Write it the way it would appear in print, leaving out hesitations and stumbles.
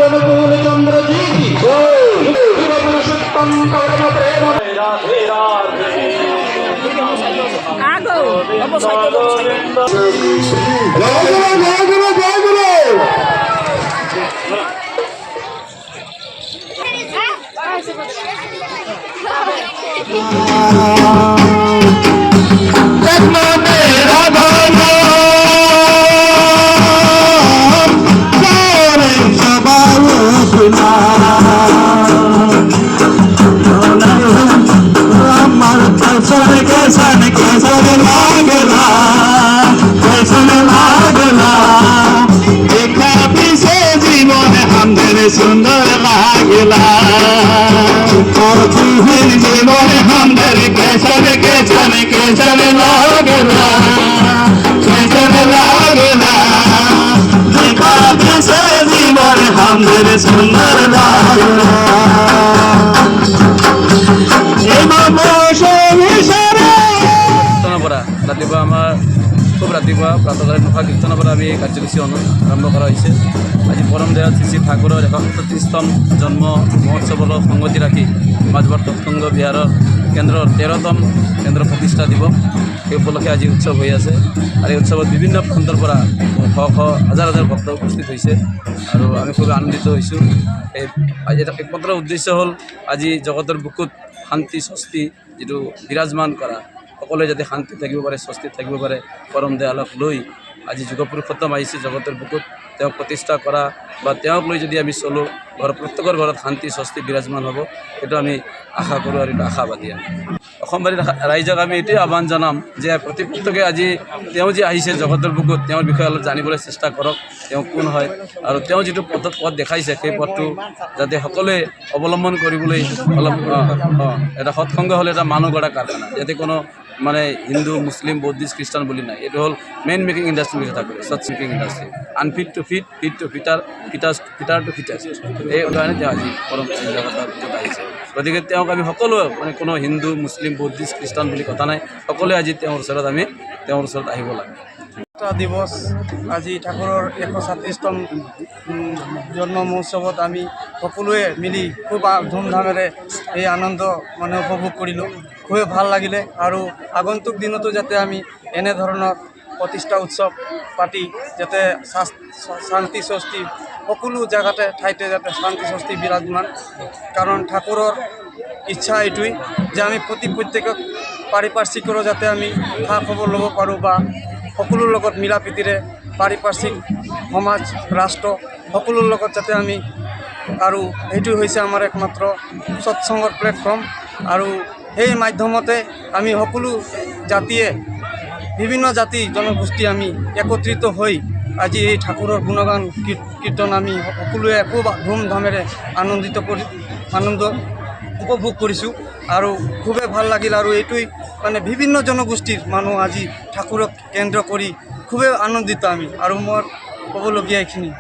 অনুকূল চন্দ্র জি কি পুরুষোত্তম কর্ম প্রেম রাধে রাধে জয় গুরু জয় গুরু জয় सुंदर लागला जीवन हमदर कैसन कैसन कैसन लागला कैसन लागला देखा से जीवन हमदर सुंदर लागला रातिपुवा आमार खूब रातिपुवा प्रातःकालीन मुखा कीर्तনৰ পৰা আমি কাৰ্যসূচী আৰম্ভ কৰা হৈছে। আজি পৰম দয়াল শ্ৰী শ্ৰী ঠাকুৰৰ ১৩৬তম জন্ম মহোৎসৱৰ সংগতি ৰাখি মাজবাৰ সৎসংগ বিহাৰৰ কেন্দ্ৰৰ ১৩তম কেন্দ্ৰ প্ৰতিষ্ঠা দিৱস সেই উপলক্ষে আজি উৎসৱ হৈ আছে। আৰু এই উৎসৱত বিভিন্ন প্ৰান্তৰ পৰা হাজাৰ হাজাৰ ভক্ত উপস্থিত হৈছে আৰু আমি খুব আনন্দিত হৈছোঁ। আজি এটা একমাত্ৰ উদ্দেশ্য হ'ল আজি জগতৰ বুকুত শান্তি স্বস্তি যিটো বিৰাজমান কৰা, সকলোৱে যাতে শান্তি থাকিব পাৰে, স্বস্তি থাকিব পাৰে, পৰম দয়ালক লৈ আজি যুগপুৰুষোত্তম আহিছে জগতৰ বুকুত তেওঁক প্ৰতিষ্ঠা কৰা বা তেওঁক লৈ যদি আমি চলোঁ প্ৰত্যেকৰ ঘৰত শান্তি স্বস্তি বিৰাজমান হ'ব, সেইটো আমি আশা কৰোঁ আৰু এইটো আশাবাদী। অসমবাসী ৰাইজক আমি এইটোৱে আহ্বান জনাম যে প্ৰত্যেকে আজি তেওঁ যে আহিছে জগতৰ বুকুত তেওঁৰ বিষয়ে অলপ জানিবলৈ চেষ্টা কৰক, তেওঁ কোন হয় আৰু তেওঁ যিটো পথ দেখাইছে সেই পথটো যাতে সকলোৱে অৱলম্বন কৰিবলৈ অলপ এটা সৎসংগ হ'লে এটা মানুহ গঢ়া কাৰখানা, যাতে কোনো মানে হিন্দু মুছলিম বুদ্ধিষ্ট খ্ৰীষ্টান বুলি নাই, এইটো হ'ল মেইন মেকিং ইণ্ডাষ্ট্ৰী বুলি কথা কয়, চট making industry, unfit to fit, fit to fitter, fitter to fittest, এই উদাহৰণে তেওঁ আজি পৰম জগতৰ ভিতৰত আহিছে। গতিকে তেওঁক আমি সকলোৱে মানে কোনো হিন্দু মুছলিম বুদ্ধিষ্ট খ্ৰীষ্টান বুলি কথা নাই, সকলোৱে আজি তেওঁৰ ওচৰত আহিব লাগে। দিৱস আজি ঠাকুৰৰ ১৩৬তম জন্ম মহোৎসৱত আমি সকলোৱে মিলি খুব ধুমধামেৰে এই আনন্দ মানে উপভোগ কৰিলোঁ, খুবেই ভাল লাগিলে। আৰু আগন্তুক দিনতো যাতে আমি এনেধৰণৰ প্ৰতিষ্ঠা উৎসৱ পাতি যাতে শান্তি স্বস্তি সকলো জেগাতে ঠাইতে যাতে শান্তি স্বস্তি বিৰাজমান, কাৰণ ঠাকুৰৰ ইচ্ছা এইটোৱেই যে আমি প্ৰত্যেকক পাৰিপাৰ্শ্বিকৰো যাতে আমি খা খবৰ ল'ব পাৰোঁ বা সকলোৰ লগত মিলা প্ৰীতিৰে পাৰিপাৰ্শ্বিক সমাজ ৰাষ্ট্ৰ সকলোৰ লগত যাতে আমি, আৰু সেইটো হৈছে আমাৰ একমাত্ৰ সৎসংগৰ প্লেটফৰ্ম। আৰু সেই মাধ্যমতে আমি সকলো জাতিয়ে বিভিন্ন জাতি জনগোষ্ঠী আমি একত্ৰিত হৈ আজি এই ঠাকুৰৰ গুণগান কীৰ্তন আমি সকলোৱে খুব ধুমধামেৰে আনন্দ উপভোগ কৰিছোঁ আৰু খুবেই ভাল লাগিল। আৰু এইটোৱেই মানে বিভিন্ন জনগোষ্ঠীৰ মানুহ আজি ঠাকুৰক কেন্দ্ৰ কৰি খুবেই আনন্দিত আমি, আৰু মোৰ ক'বলগীয়া এইখিনি।